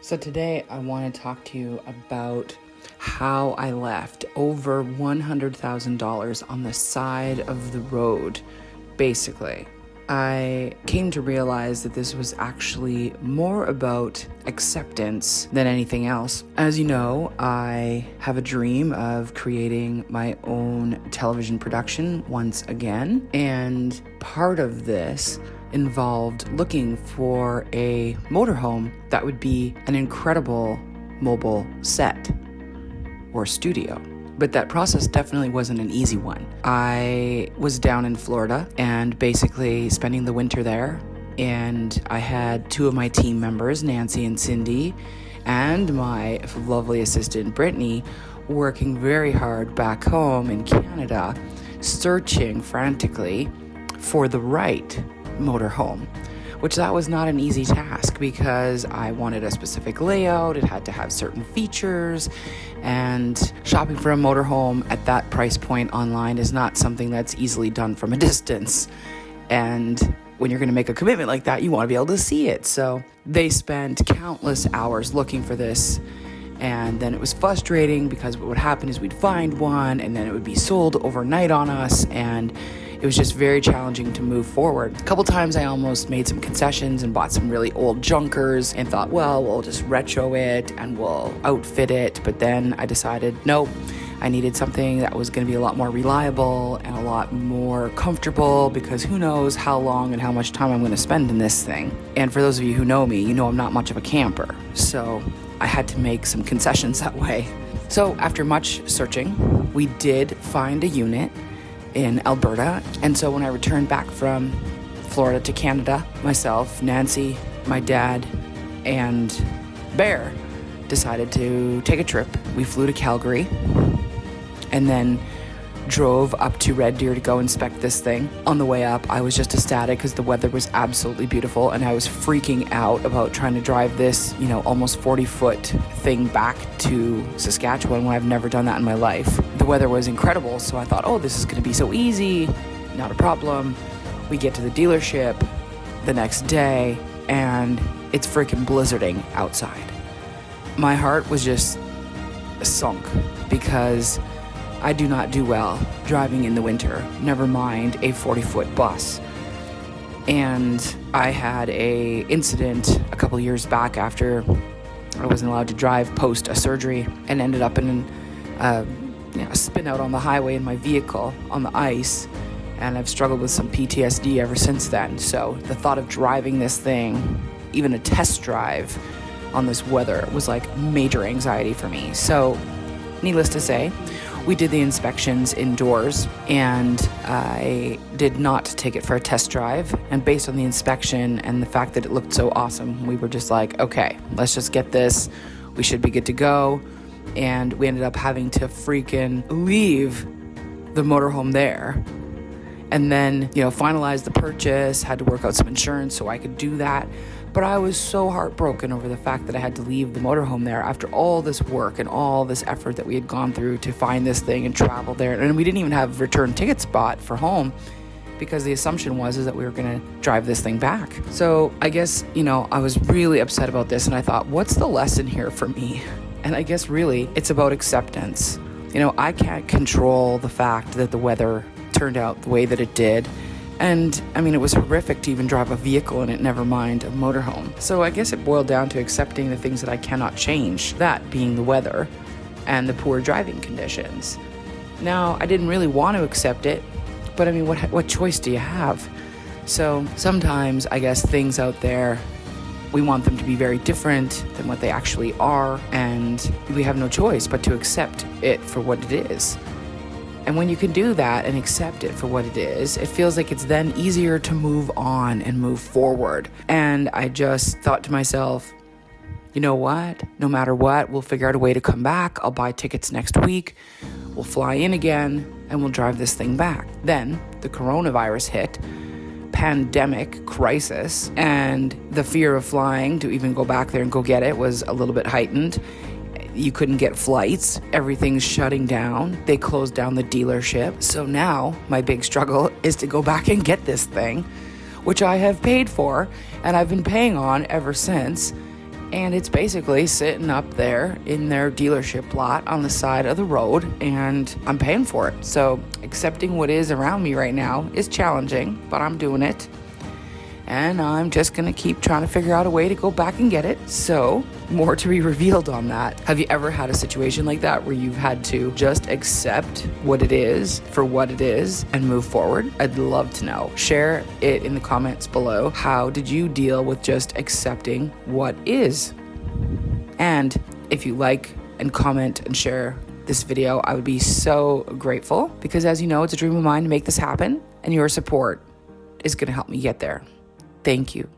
So today I want to talk to you about how I left over $100,000 on the side of the road, basically. I came to realize that this was actually more about acceptance than anything else. As you know, I have a dream of creating my own television production once again, and part of this involved looking for a motorhome that would be an incredible mobile set or studio. But that process definitely wasn't an easy one. I was down in Florida and basically spending the winter there. And I had two of my team members, Nancy and Cindy, and my lovely assistant, Brittany, working very hard back home in Canada, searching frantically for the right motorhome, which that was not an easy task because I wanted a specific layout. It had to have certain features, and shopping for a motorhome at that price point online is not something that's easily done from a distance. And when you're going to make a commitment like that, you want to be able to see it. So they spent countless hours looking for this. And then it was frustrating because what would happen is we'd find one and then it would be sold overnight on us, and it was just very challenging to move forward. A couple times I almost made some concessions and bought some really old junkers and thought, well, we'll just retro it and we'll outfit it. But then I decided, nope, I needed something that was going to be a lot more reliable and a lot more comfortable, because who knows how long and how much time I'm going to spend in this thing. And for those of you who know me, you know I'm not much of a camper. So I had to make some concessions that way. So after much searching, we did find a unit in Alberta. And so when I returned back from Florida to Canada, myself, Nancy, my dad, and Bear decided to take a trip. We flew to Calgary and then drove up to Red Deer to go inspect this thing. On the way up, I was just ecstatic because the weather was absolutely beautiful, and I was freaking out about trying to drive this, almost 40-foot thing back to Saskatchewan when I've never done that in my life. The weather was incredible, so I thought, this is going to be so easy, not a problem. We get to the dealership the next day, and it's freaking blizzarding outside. My heart was just sunk because I do not do well driving in the winter, never mind a 40-foot bus. And I had a incident a couple years back after I wasn't allowed to drive post a surgery, and ended up in a spin out on the highway in my vehicle on the ice. And I've struggled with some PTSD ever since then. So the thought of driving this thing, even a test drive on this weather, was like major anxiety for me. So needless to say, we did the inspections indoors, and I did not take it for a test drive. And based on the inspection and the fact that it looked so awesome, we were just like, okay, let's just get this. We should be good to go. And we ended up having to freaking leave the motorhome there. And then, finalize the purchase, had to work out some insurance so I could do that. But I was so heartbroken over the fact that I had to leave the motorhome there after all this work and all this effort that we had gone through to find this thing and travel there. And we didn't even have return tickets bought for home, because the assumption was that we were going to drive this thing back. So I guess, I was really upset about this, and I thought, what's the lesson here for me? And I guess really it's about acceptance. I can't control the fact that the weather turned out the way that it did. And it was horrific to even drive a vehicle in it, never mind a motorhome. So I guess it boiled down to accepting the things that I cannot change, that being the weather and the poor driving conditions. Now, I didn't really want to accept it, but what choice do you have? So sometimes I guess things out there, we want them to be very different than what they actually are, and we have no choice but to accept it for what it is. And when you can do that and accept it for what it is, it feels like it's then easier to move on and move forward. And I just thought to myself, you know what? No matter what, we'll figure out a way to come back. I'll buy tickets next week. We'll fly in again and we'll drive this thing back. Then the coronavirus hit, pandemic crisis, and the fear of flying to even go back there and go get it was a little bit heightened. You couldn't get flights. Everything's shutting down. They closed down the dealership. So now my big struggle is to go back and get this thing, which I have paid for and I've been paying on ever since. And it's basically sitting up there in their dealership lot on the side of the road, and I'm paying for it. So accepting what is around me right now is challenging, but I'm doing it. And I'm just going to keep trying to figure out a way to go back and get it. So more to be revealed on that. Have you ever had a situation like that where you've had to just accept what it is for what it is and move forward? I'd love to know. Share it in the comments below. How did you deal with just accepting what is? And if you like and comment and share this video, I would be so grateful, because as you know, it's a dream of mine to make this happen, and your support is going to help me get there. Thank you.